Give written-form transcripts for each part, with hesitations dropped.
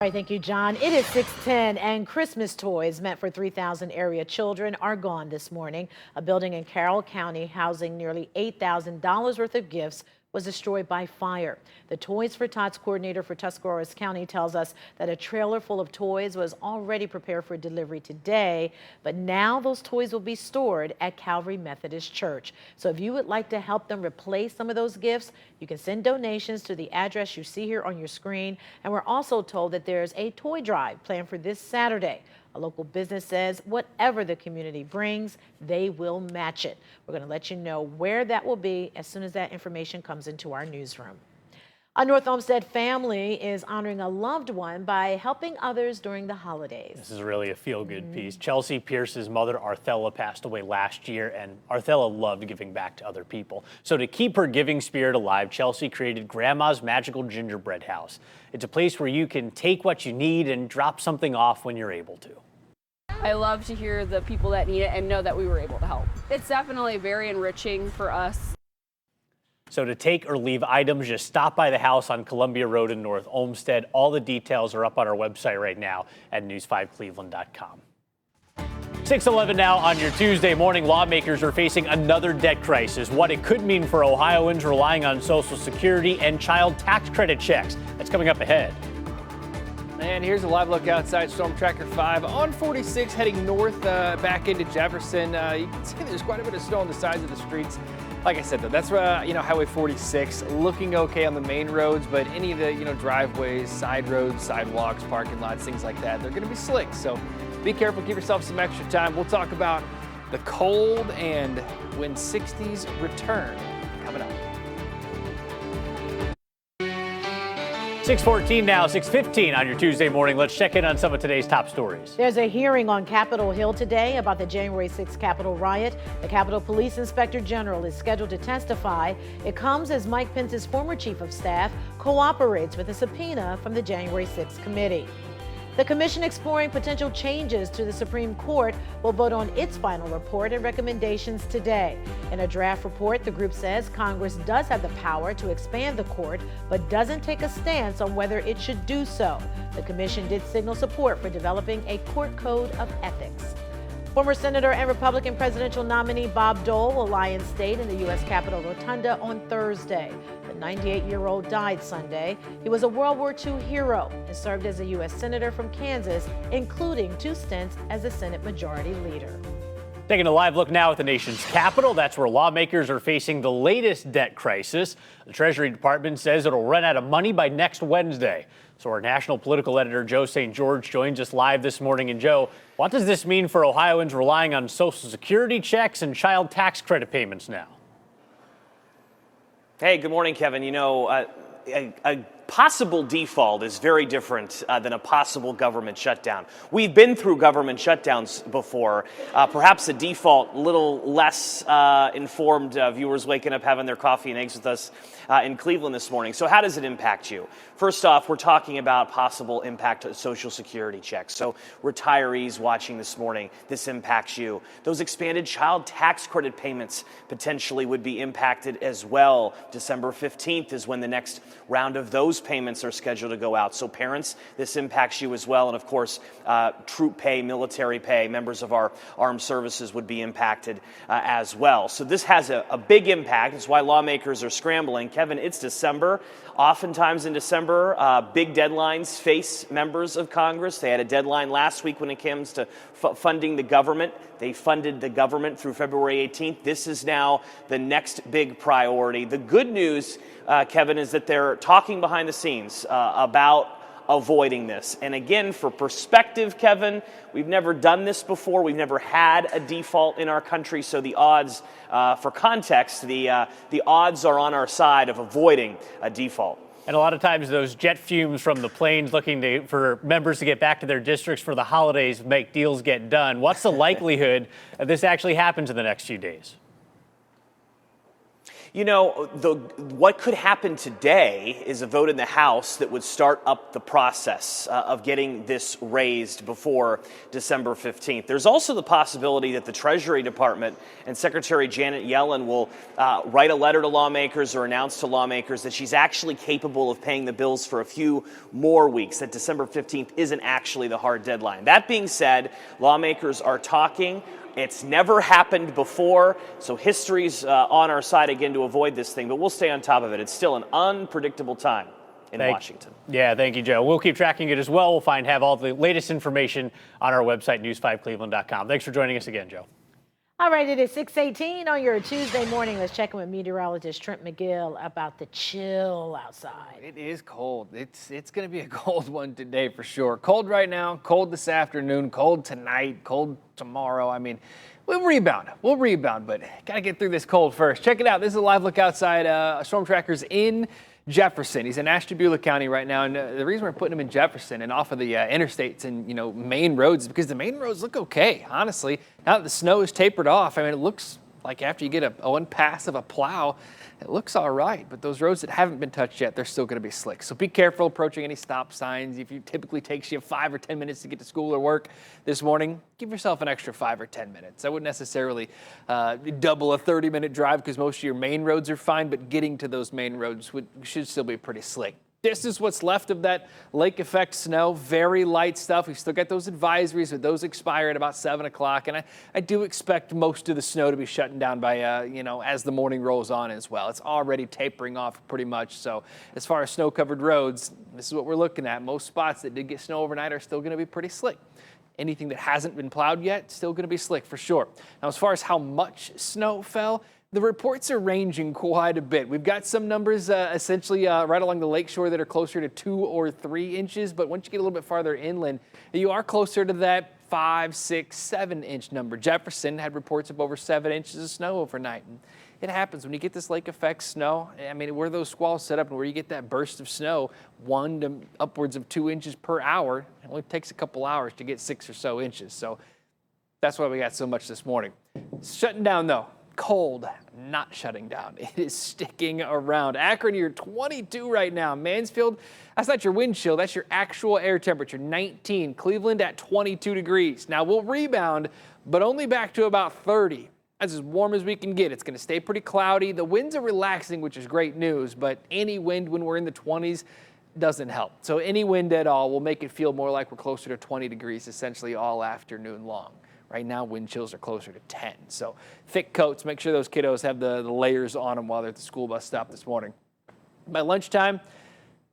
All right, thank you, John. It is 6:10, and Christmas toys meant for 3,000 area children are gone this morning. A building in Carroll County housing nearly $8,000 worth of gifts was destroyed by fire. The Toys for Tots coordinator for Tuscarawas County tells us that a trailer full of toys was already prepared for delivery today, but now those toys will be stored at Calvary Methodist Church. So if you would like to help them replace some of those gifts, you can send donations to the address you see here on your screen. And we're also told that there's a toy drive planned for this Saturday. A local business says whatever the community brings, they will match it. We're going to let you know where that will be as soon as that information comes into our newsroom. A North Olmsted family is honoring a loved one by helping others during the holidays. This is really a feel-good piece. Chelsea Pierce's mother, Arthella, passed away last year, and Arthella loved giving back to other people. So to keep her giving spirit alive, Chelsea created Grandma's Magical Gingerbread House. It's a place where you can take what you need and drop something off when you're able to. I love to hear the people that need it and know that we were able to help. It's definitely very enriching for us. So to take or leave items, just stop by the house on Columbia Road in North Olmsted. All the details are up on our website right now at news5cleveland.com. 6:11 now on your Tuesday morning. Lawmakers are facing another debt crisis. What it could mean for Ohioans relying on Social Security and child tax credit checks. That's coming up ahead. And here's a live look outside Storm Tracker 5 on 46 heading north back into Jefferson. You can see there's quite a bit of snow on the sides of the streets. Like I said, though, that's Highway 46 looking okay on the main roads, but any of the driveways, side roads, sidewalks, parking lots, things like that, they're going to be slick. So be careful, give yourself some extra time. We'll talk about the cold and when 60s return coming up. 6:14 now, 6:15 on your Tuesday morning. Let's check in on some of today's top stories. There's a hearing on Capitol Hill today about the January 6th Capitol riot. The Capitol Police Inspector General is scheduled to testify. It comes as Mike Pence's former chief of staff cooperates with a subpoena from the January 6th committee. The commission exploring potential changes to the Supreme Court will vote on its final report and recommendations today. In a draft report, the group says Congress does have the power to expand the court, but doesn't take a stance on whether it should do so. The commission did signal support for developing a court code of ethics. Former Senator and Republican presidential nominee Bob Dole will lie in state in the U.S. Capitol Rotunda on Thursday. The 98-year-old died Sunday. He was a World War II hero and served as a U.S. Senator from Kansas, including 2 stints as the Senate Majority Leader. Taking a live look now at the nation's capital. That's where lawmakers are facing the latest debt crisis. The Treasury Department says it'll run out of money by next Wednesday. So our national political editor, Joe St. George, joins us live this morning. And Joe, what does this mean for Ohioans relying on Social Security checks and child tax credit payments now? Hey, good morning, Kevin. A possible default is very different than a possible government shutdown. We've been through government shutdowns before. Perhaps a default, a little less informed viewers waking up having their coffee and eggs with us in Cleveland this morning. So how does it impact you? First off, we're talking about possible impact to Social Security checks. So retirees watching this morning, this impacts you. Those expanded child tax credit payments potentially would be impacted as well. December 15th is when the next round of those payments are scheduled to go out. So parents, this impacts you as well. And of course, troop pay, military pay, members of our armed services would be impacted as well. So this has a big impact. It's why lawmakers are scrambling. Kevin, it's December. Oftentimes in December, big deadlines face members of Congress. They had a deadline last week when it comes to funding the government. They funded the government through February 18th. This is now the next big priority. The good news, Kevin, is that they're talking behind the scenes about avoiding this. And again, for perspective, Kevin, we've never done this before. We've never had a default in our country. So the odds, for context, the odds are on our side of avoiding a default. And a lot of times those jet fumes from the planes looking for members to get back to their districts for the holidays make deals get done. What's the likelihood that this actually happens in the next few days? You know, what could happen today is a vote in the House that would start up the process of getting this raised before December 15th. There's also the possibility that the Treasury Department and Secretary Janet Yellen will write a letter to lawmakers or announce to lawmakers that she's actually capable of paying the bills for a few more weeks, that December 15th isn't actually the hard deadline. That being said, lawmakers are talking. It's never happened before, so history's on our side again to avoid this thing, but we'll stay on top of it. It's still an unpredictable time in Washington. Yeah, thank you, Joe. We'll keep tracking it as well. We'll have all the latest information on our website, news5cleveland.com. Thanks for joining us again, Joe. All right, it is 6:18 on your Tuesday morning. Let's check in with meteorologist Trent McGill about the chill outside. It is cold. It's going to be a cold one today for sure. Cold right now, cold this afternoon, cold tonight, cold tomorrow. I mean, we'll rebound, but got to get through this cold first. Check it out. This is a live look outside. Storm Tracker's in Jefferson. He's in Ashtabula County right now, and the reason we're putting him in Jefferson and off of the interstates and main roads is because the main roads look okay, honestly. Now that the snow is tapered off, I mean, it looks like after you get one pass of a plow, it looks all right. But those roads that haven't been touched yet, they're still going to be slick. So be careful approaching any stop signs. If it typically takes you 5 or 10 minutes to get to school or work this morning, give yourself an extra 5 or 10 minutes. I wouldn't necessarily double a 30-minute drive because most of your main roads are fine, but getting to those main roads should still be pretty slick. This is what's left of that lake effect snow, very light stuff. We've still got those advisories, but those expire at about 7 o'clock. And I do expect most of the snow to be shutting down by, as the morning rolls on as well. It's already tapering off pretty much. So as far as snow-covered roads, this is what we're looking at. Most spots that did get snow overnight are still going to be pretty slick. Anything that hasn't been plowed yet, still going to be slick for sure. Now, as far as how much snow fell, the reports are ranging quite a bit. We've got some numbers essentially right along the lakeshore that are closer to 2 or 3 inches, but once you get a little bit farther inland, you are closer to that 5, 6, 7 inch number. Jefferson had reports of over 7 inches of snow overnight. And it happens when you get this lake effect snow. I mean, where those squalls set up and where you get that burst of snow, 1 to upwards of 2 inches per hour, it only takes a couple hours to get 6 or so inches. So that's why we got so much this morning. It's shutting down though. Cold, not shutting down. It is sticking around. Akron, you're 22 right now. Mansfield, that's not your wind chill. That's your actual air temperature, 19. Cleveland at 22 degrees. Now we'll rebound, but only back to about 30. That's as warm as we can get. It's going to stay pretty cloudy. The winds are relaxing, which is great news, but any wind when we're in the 20s doesn't help. So any wind at all will make it feel more like we're closer to 20 degrees essentially all afternoon long. Right now, wind chills are closer to 10. So thick coats, make sure those kiddos have the layers on them while they're at the school bus stop this morning. By lunchtime,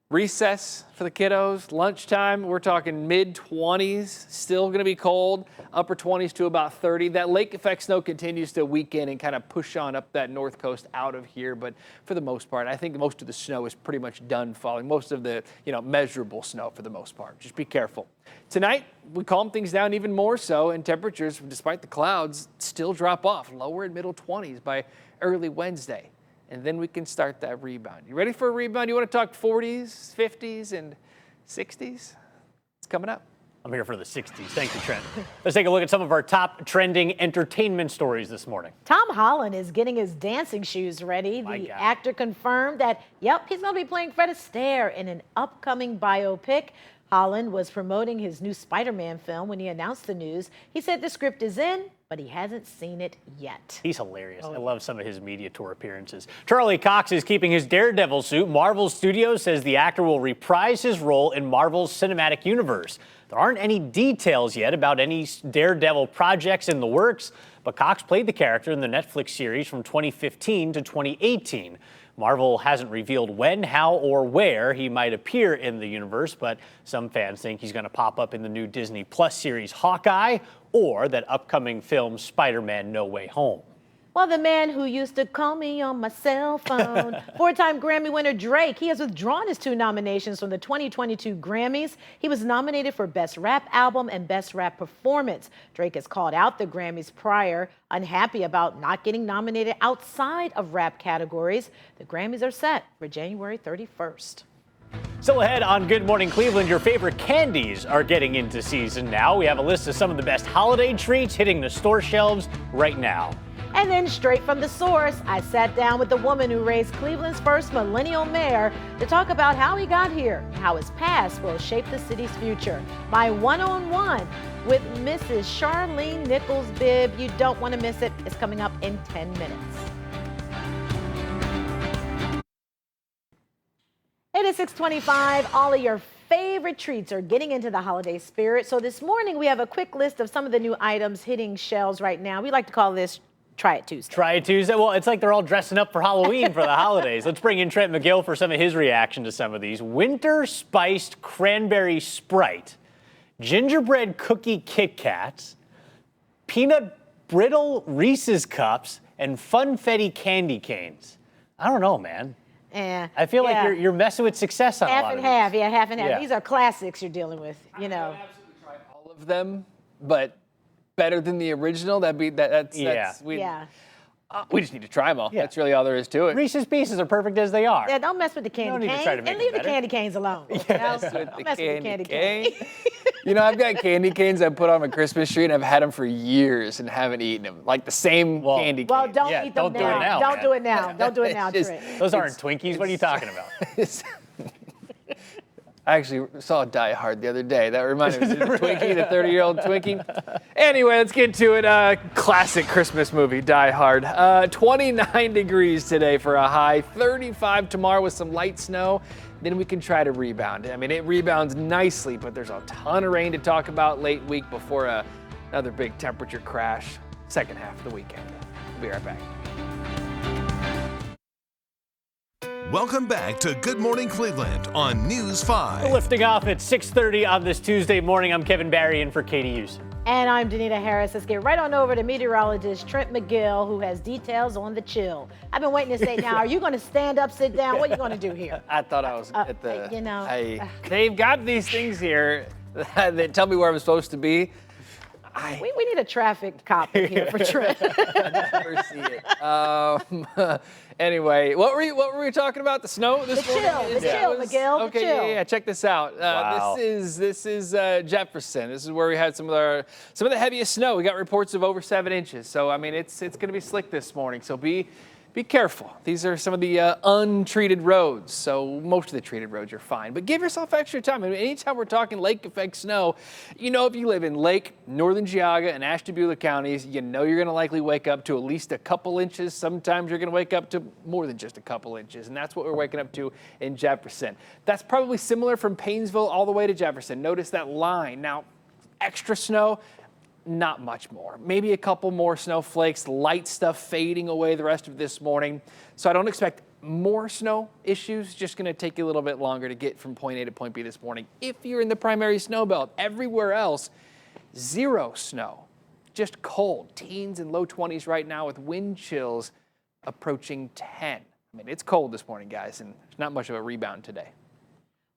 recess for the kiddos. Lunchtime, we're talking mid-20s, still going to be cold, upper 20s to about 30. That lake effect snow continues to weaken and kind of push on up that north coast out of here. But for the most part, I think most of the snow is pretty much done falling. Most of the measurable snow for the most part. Just be careful. Tonight, we calm things down even more so, and temperatures, despite the clouds, still drop off, lower and middle 20s by early Wednesday. And then we can start that rebound. You ready for a rebound? You want to talk 40s, 50s, and 60s? It's coming up. I'm here for the 60s. Thank you, Trent. Let's take a look at some of our top trending entertainment stories this morning. Tom Holland is getting his dancing shoes ready. The actor confirmed that, he's going to be playing Fred Astaire in an upcoming biopic. Holland was promoting his new Spider-Man film when he announced the news. He said the script is in, but he hasn't seen it yet. He's hilarious. I love some of his media tour appearances. Charlie Cox is keeping his Daredevil suit. Marvel Studios says the actor will reprise his role in Marvel's cinematic universe. There aren't any details yet about any Daredevil projects in the works, but Cox played the character in the Netflix series from 2015 to 2018. Marvel hasn't revealed when, how, or where he might appear in the universe, but some fans think he's going to pop up in the new Disney Plus series Hawkeye or that upcoming film Spider-Man No Way Home. Well, the man who used to call me on my cell phone, four-time Grammy winner Drake, he has withdrawn his 2 nominations from the 2022 Grammys. He was nominated for Best Rap Album and Best Rap Performance. Drake has called out the Grammys prior, unhappy about not getting nominated outside of rap categories. The Grammys are set for January 31st. Still ahead on Good Morning Cleveland, your favorite candies are getting into season now. We have a list of some of the best holiday treats hitting the store shelves right now. And then straight from the source, I sat down with the woman who raised Cleveland's first millennial mayor to talk about how he got here and how his past will shape the city's future. My one-on-one with Mrs. Charlene Nichols-Bibb. You don't want to miss it. It's coming up in 10 minutes. It is 6:25. All of your favorite treats are getting into the holiday spirit. So this morning we have a quick list of some of the new items hitting shelves right now. We like to call this Try It Tuesday. Try It Tuesday. Well, it's like they're all dressing up for Halloween for the holidays. Let's bring in Trent McGill for some of his reaction to some of these. Winter spiced cranberry Sprite, gingerbread cookie Kit Kats, peanut brittle Reese's cups, and funfetti candy canes. I don't know, man. I feel like you're messing with success on a lot of these. Half and half, half and half. Yeah. These are classics you're dealing with, you know. I would absolutely try all of them, but better than the original. That's we just need to try them all. Yeah. That's really all there is to it. Reese's Pieces are perfect as they are. Yeah, don't mess with the You don't candy need to canes try to make and them leave the better. candy canes alone. Mess Don't with the mess with the candy cane. cane. You know, I've got candy canes I put on my Christmas tree, and I've had them for years and haven't eaten them. Like the same candy cane. Well, don't Yeah, eat them don't do it now, Don't man. do it now. Don't do it now, It's Trent. Those aren't Twinkies. What are you talking about? I actually saw Die Hard the other day. That reminded me of the Twinkie, the 30-year-old Twinkie. Anyway, let's get to it. Classic Christmas movie, Die Hard. 29 degrees today for a high, 35 tomorrow with some light snow. Then we can try to rebound. I mean, it rebounds nicely, but there's a ton of rain to talk about late week before another big temperature crash, second half of the weekend. We'll be right back. Welcome back to Good Morning Cleveland on News 5. Lifting off at 6:30 on this Tuesday morning. I'm Kevin Barry in for Katie Houston. And I'm Danita Harris. Let's get right on over to meteorologist Trent McGill, who has details on the chill. I've been waiting to say, now, are you going to stand up, sit down? What are you going to do here? I thought I was at the. you know. They've got these things here that tell me where I'm supposed to be. We need a traffic cop in here for Trent. I never see it. Anyway, what were we talking about? The snow this morning? The chill, Miguel. Okay, the chill. yeah. Check this out. Wow. This is Jefferson. This is where we had some of the heaviest snow. We got reports of over 7 inches. So I mean, it's going to be slick this morning. So be careful. These are some of the untreated roads. So most of the treated roads are fine. But give yourself extra time. I mean, anytime we're talking lake effect snow, you know, if you live in Lake, Northern Geauga, and Ashtabula counties, you know you're going to likely wake up to at least a couple inches. Sometimes you're going to wake up to more than just a couple inches. And that's what we're waking up to in Jefferson. That's probably similar from Paynesville all the way to Jefferson. Notice that line. Now, extra snow. Not much more. Maybe a couple more snowflakes, light stuff fading away the rest of this morning. So I don't expect more snow issues. Just going to take you a little bit longer to get from point A to point B this morning. If you're in the primary snow belt, everywhere else, 0 snow. Just cold. Teens and low 20s right now with wind chills approaching 10. I mean, it's cold this morning, guys, and there's not much of a rebound today.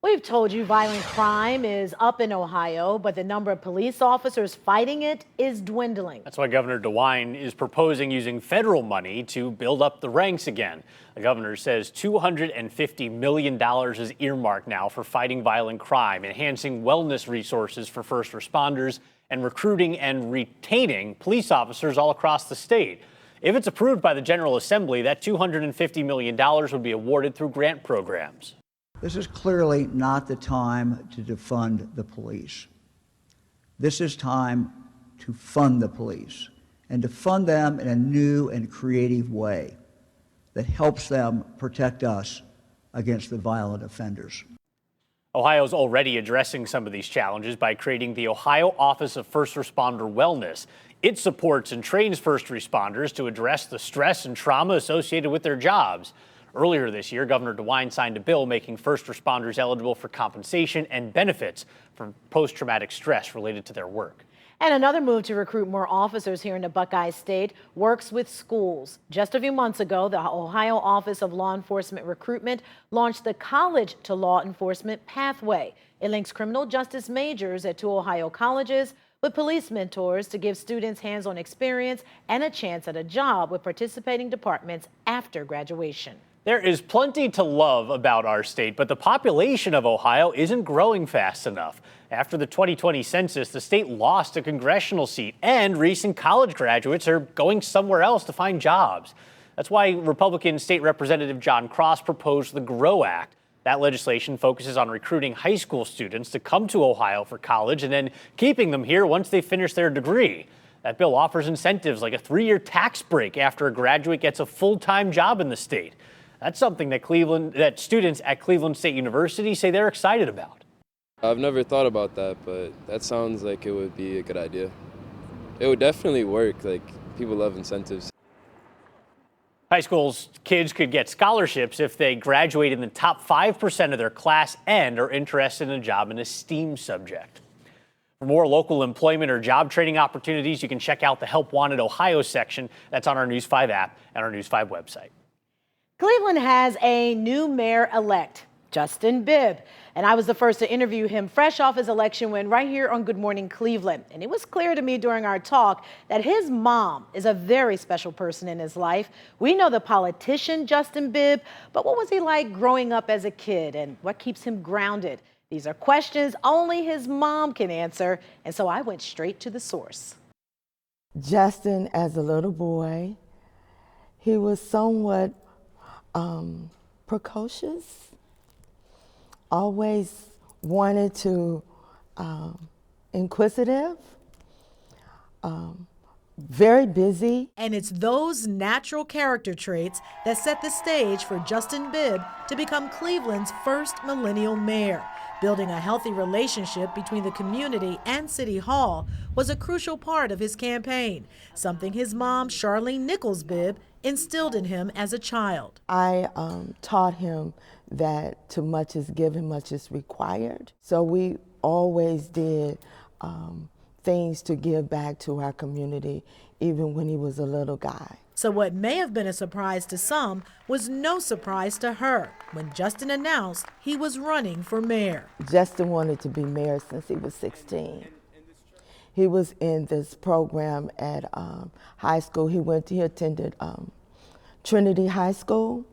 We've told you violent crime is up in Ohio, but the number of police officers fighting it is dwindling. That's why Governor DeWine is proposing using federal money to build up the ranks again. The governor says $250 million is earmarked now for fighting violent crime, enhancing wellness resources for first responders, and recruiting and retaining police officers all across the state. If it's approved by the General Assembly, that $250 million would be awarded through grant programs. This is clearly not the time to defund the police. This is time to fund the police and to fund them in a new and creative way that helps them protect us against the violent offenders. Ohio's already addressing some of these challenges by creating the Ohio Office of First Responder Wellness. It supports and trains first responders to address the stress and trauma associated with their jobs. Earlier this year, Governor DeWine signed a bill making first responders eligible for compensation and benefits for post-traumatic stress related to their work. And another move to recruit more officers here in the Buckeye State works with schools. Just a few months ago, the Ohio Office of Law Enforcement Recruitment launched the College to Law Enforcement Pathway. It links criminal justice majors at 2 Ohio colleges with police mentors to give students hands-on experience and a chance at a job with participating departments after graduation. There is plenty to love about our state, but the population of Ohio isn't growing fast enough. After the 2020 census, the state lost a congressional seat, and recent college graduates are going somewhere else to find jobs. That's why Republican State Representative John Cross proposed the GROW Act. That legislation focuses on recruiting high school students to come to Ohio for college and then keeping them here once they finish their degree. That bill offers incentives like a 3-year tax break after a graduate gets a full-time job in the state. That's something that students at Cleveland State University say they're excited about. I've never thought about that, but that sounds like it would be a good idea. It would definitely work. Like, people love incentives. High school kids could get scholarships if they graduate in the top 5% of their class and are interested in a job in a STEAM subject. For more local employment or job training opportunities, you can check out the Help Wanted Ohio section. That's on our News 5 app and our News 5 website. Cleveland has a new mayor-elect, Justin Bibb. And I was the first to interview him fresh off his election win right here on Good Morning Cleveland. And it was clear to me during our talk that his mom is a very special person in his life. We know the politician Justin Bibb, but what was he like growing up as a kid and what keeps him grounded? These are questions only his mom can answer. And so I went straight to the source. Justin, as a little boy, he was somewhat precocious, always wanted to, inquisitive, very busy. And it's those natural character traits that set the stage for Justin Bibb to become Cleveland's first millennial mayor. Building a healthy relationship between the community and City Hall was a crucial part of his campaign, something his mom, Charlene Nichols Bibb, instilled in him as a child. I taught him that too much is given, much is required. So we always did things to give back to our community, even when he was a little guy. So what may have been a surprise to some was no surprise to her when Justin announced he was running for mayor. Justin wanted to be mayor since he was 16. He was in this program at high school. He attended Trinity High School,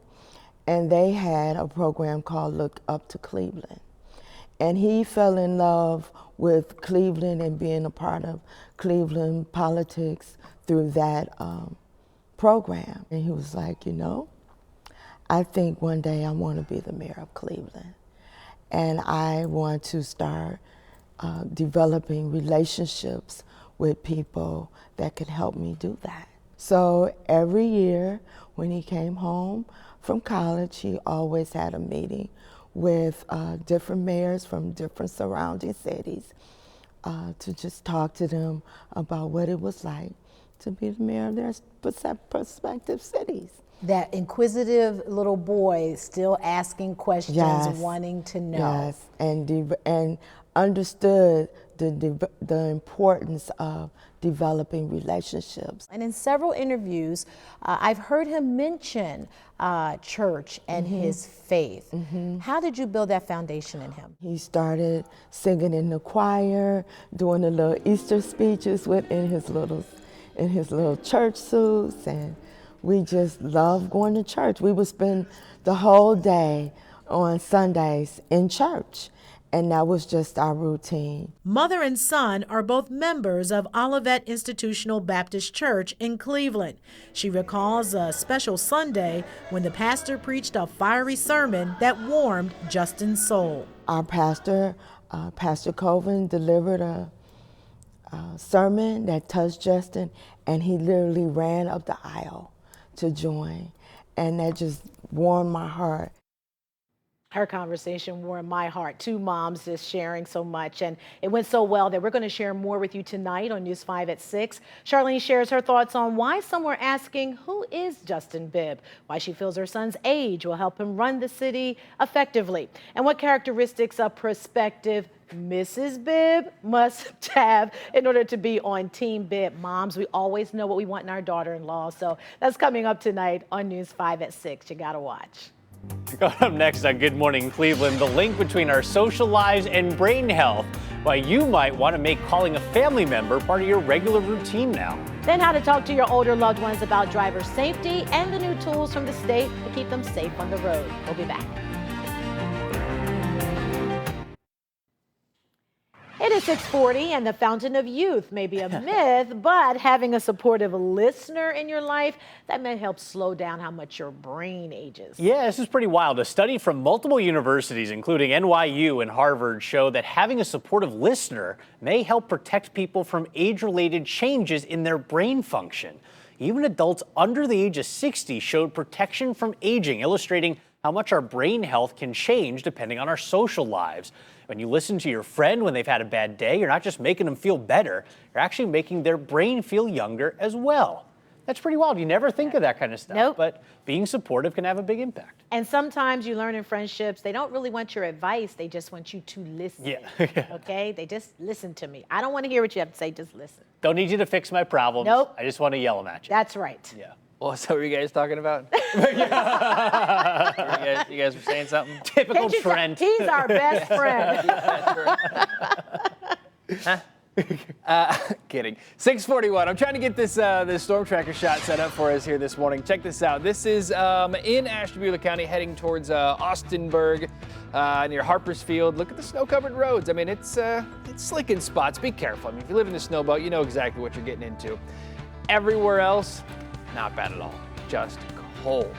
and they had a program called Look Up to Cleveland. And he fell in love with Cleveland and being a part of Cleveland politics through that program. And he was like, you know, I think one day I want to be the mayor of Cleveland. And I want to start developing relationships with people that could help me do that. So every year when he came home from college, he always had a meeting with different mayors from different surrounding cities to just talk to them about what it was like to be the mayor of their prospective cities. That inquisitive little boy still asking questions, yes, wanting to know. Yes, and understood the importance of developing relationships. And in several interviews, I've heard him mention church and his faith. How did you build that foundation in him? He started singing in the choir, doing the little Easter speeches in his little church suits, and we just loved going to church. We would spend the whole day on Sundays in church, and that was just our routine. Mother and son are both members of Olivet Institutional Baptist Church in Cleveland. She recalls a special Sunday when the pastor preached a fiery sermon that warmed Justin's soul. Our pastor, Pastor Colvin, delivered a sermon that touched Justin, and he literally ran up the aisle to join, and that just warmed my heart. Her conversation warmed my heart. Two moms just sharing so much, and it went so well that we're going to share more with you tonight on News 5 at 6. Charlene shares her thoughts on why some were asking, who is Justin Bibb? Why she feels her son's age will help him run the city effectively, and what characteristics a prospective Mrs. Bibb must have in order to be on Team Bibb. Moms, we always know what we want in our daughter-in-law, so that's coming up tonight on News 5 at 6. You gotta watch. Coming up next on Good Morning Cleveland, the link between our social lives and brain health, why you might want to make calling a family member part of your regular routine now. Then how to talk to your older loved ones about driver safety and the new tools from the state to keep them safe on the road. We'll be back. It is 6:40, and the fountain of youth may be a myth, but having a supportive listener in your life, that may help slow down how much your brain ages. Yeah, this is pretty wild. A study from multiple universities, including NYU and Harvard, show that having a supportive listener may help protect people from age-related changes in their brain function. Even adults under the age of 60 showed protection from aging, illustrating how much our brain health can change depending on our social lives. When you listen to your friend when they've had a bad day, you're not just making them feel better, you're actually making their brain feel younger as well. That's pretty wild. You never think of that kind of stuff, Nope. but being supportive can have a big impact. And sometimes you learn in friendships, they don't really want your advice, they just want you to listen. Yeah. Okay? They just listen to me. I don't want to hear what you have to say, just listen. Don't need you to fix my problems. Nope. I just want to yell them at you. That's right. Yeah. Well, so what were you guys talking about? you guys were saying something? Typical Can't you tell- Trent. He's our best friend. Kidding. 6:41. I'm trying to get this storm tracker shot set up for us here this morning. Check this out. This is in Ashtabula County, heading towards Austinburg, near Harpersfield. Look at the snow-covered roads. I mean, it's slick in spots. Be careful. I mean, if you live in the snow belt, you know exactly what you're getting into. Everywhere else, not bad at all. Just cold.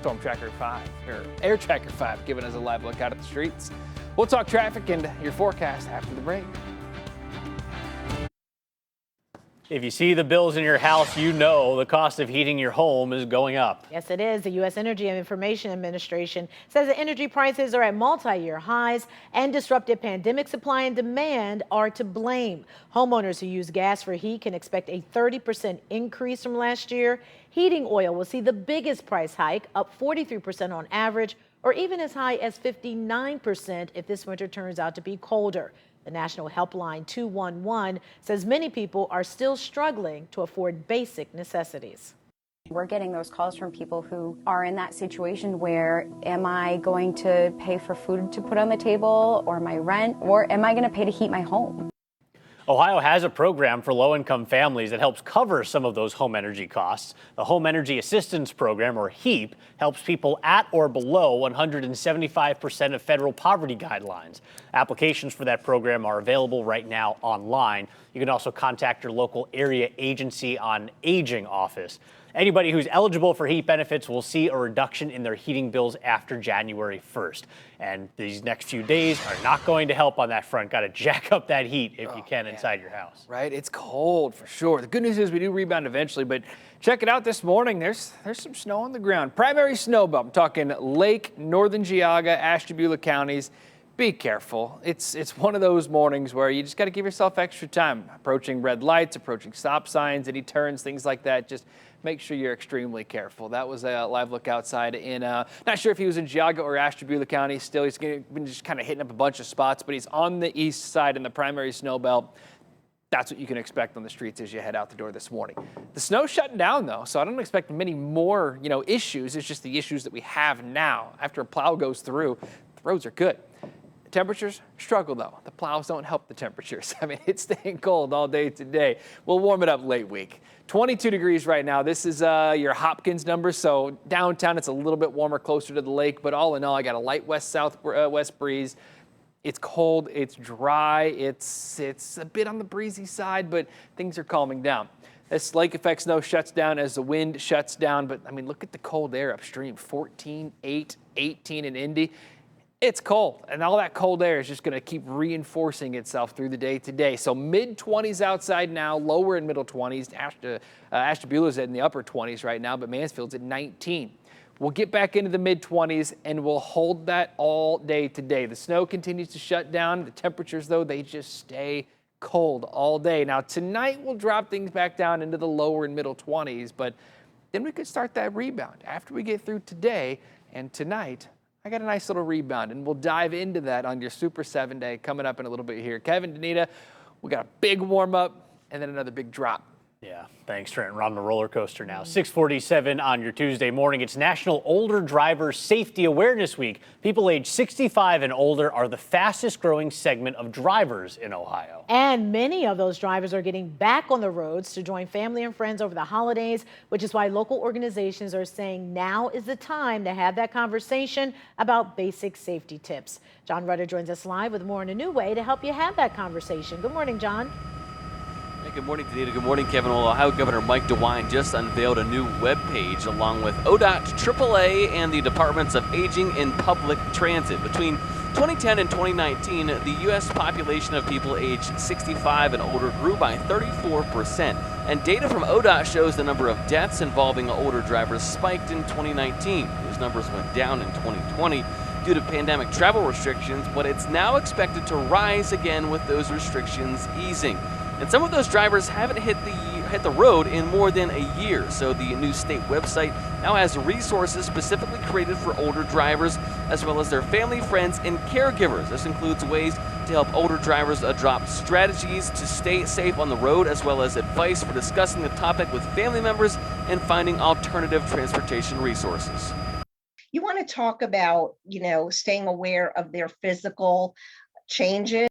Storm Tracker 5, or Air Tracker 5, giving us a live look out at the streets. We'll talk traffic and your forecast after the break. If you see the bills in your house, you know the cost of heating your home is going up. Yes, it is. The U.S. Energy and Information Administration says that energy prices are at multi-year highs and disrupted pandemic supply and demand are to blame. Homeowners who use gas for heat can expect a 30% increase from last year. Heating oil will see the biggest price hike, up 43% on average, or even as high as 59% if this winter turns out to be colder. The National Helpline 211 says many people are still struggling to afford basic necessities. We're getting those calls from people who are in that situation where, am I going to pay for food to put on the table or my rent, or am I going to pay to heat my home? Ohio has a program for low-income families that helps cover some of those home energy costs. The Home Energy Assistance Program, or HEAP, helps people at or below 175% of federal poverty guidelines. Applications for that program are available right now online. You can also contact your local area agency on aging office. Anybody who's eligible for HEAP benefits will see a reduction in their heating bills after January 1st. And these next few days are not going to help on that front. Got to jack up that heat if you can inside your house. Right, it's cold for sure. The good news is we do rebound eventually, but check it out this morning. There's some snow on the ground. Primary snow belt. I'm talking Lake, Northern Geauga, Ashtabula counties. Be careful. It's one of those mornings where you just got to give yourself extra time. Approaching red lights, approaching stop signs, any turns, things like that. Just make sure you're extremely careful. That was a live look outside in, not sure if he was in Geauga or Ashtabula County. Still, he's been just kind of hitting up a bunch of spots, but he's on the east side in the primary snow belt. That's what you can expect on the streets as you head out the door this morning. The snow's shutting down, though, so I don't expect many more, issues. It's just the issues that we have now. After a plow goes through, the roads are good. Temperatures struggle, though. The plows don't help the temperatures. I mean, it's staying cold all day today. We'll warm it up late week. 22 degrees right now. This is your Hopkins number. So downtown, it's a little bit warmer, closer to the lake. But all in all, I got a light west breeze. It's cold. It's dry. It's a bit on the breezy side, but things are calming down. This lake effect snow shuts down as the wind shuts down. But, I mean, look at the cold air upstream. 14, 8, 18 in Indy. It's cold, and all that cold air is just going to keep reinforcing itself through the day today. So mid-20s outside now, lower and middle 20s. Ashtabula's in the upper 20s right now, but Mansfield's at 19. We'll get back into the mid-20s, and we'll hold that all day today. The snow continues to shut down. The temperatures, though, they just stay cold all day. Now, tonight we'll drop things back down into the lower and middle 20s, but then we could start that rebound. After we get through today and tonight, I got a nice little rebound, and we'll dive into that on your Super 7 Day coming up in a little bit here. Kevin, Danita, we got a big warm-up and then another big drop. Yeah, thanks, Trent. We're on the roller coaster now. 6:47 on your Tuesday morning. It's National Older Driver Safety Awareness Week. People age 65 and older are the fastest growing segment of drivers in Ohio. And many of those drivers are getting back on the roads to join family and friends over the holidays, which is why local organizations are saying now is the time to have that conversation about basic safety tips. John Rudder joins us live with more in a new way to help you have that conversation. Good morning, John. Hey, good morning, Danita. Good morning, Kevin. Well, Ohio Governor Mike DeWine just unveiled a new webpage along with ODOT, AAA, and the Departments of Aging and Public Transit. Between 2010 and 2019, the U.S. population of people aged 65 and older grew by 34%. And data from ODOT shows the number of deaths involving older drivers spiked in 2019. Those numbers went down in 2020 due to pandemic travel restrictions, but it's now expected to rise again with those restrictions easing. And some of those drivers haven't hit the road in more than a year. So the new state website now has resources specifically created for older drivers, as well as their family, friends, and caregivers. This includes ways to help older drivers adopt strategies to stay safe on the road, as well as advice for discussing the topic with family members and finding alternative transportation resources. You want to talk about, staying aware of their physical changes.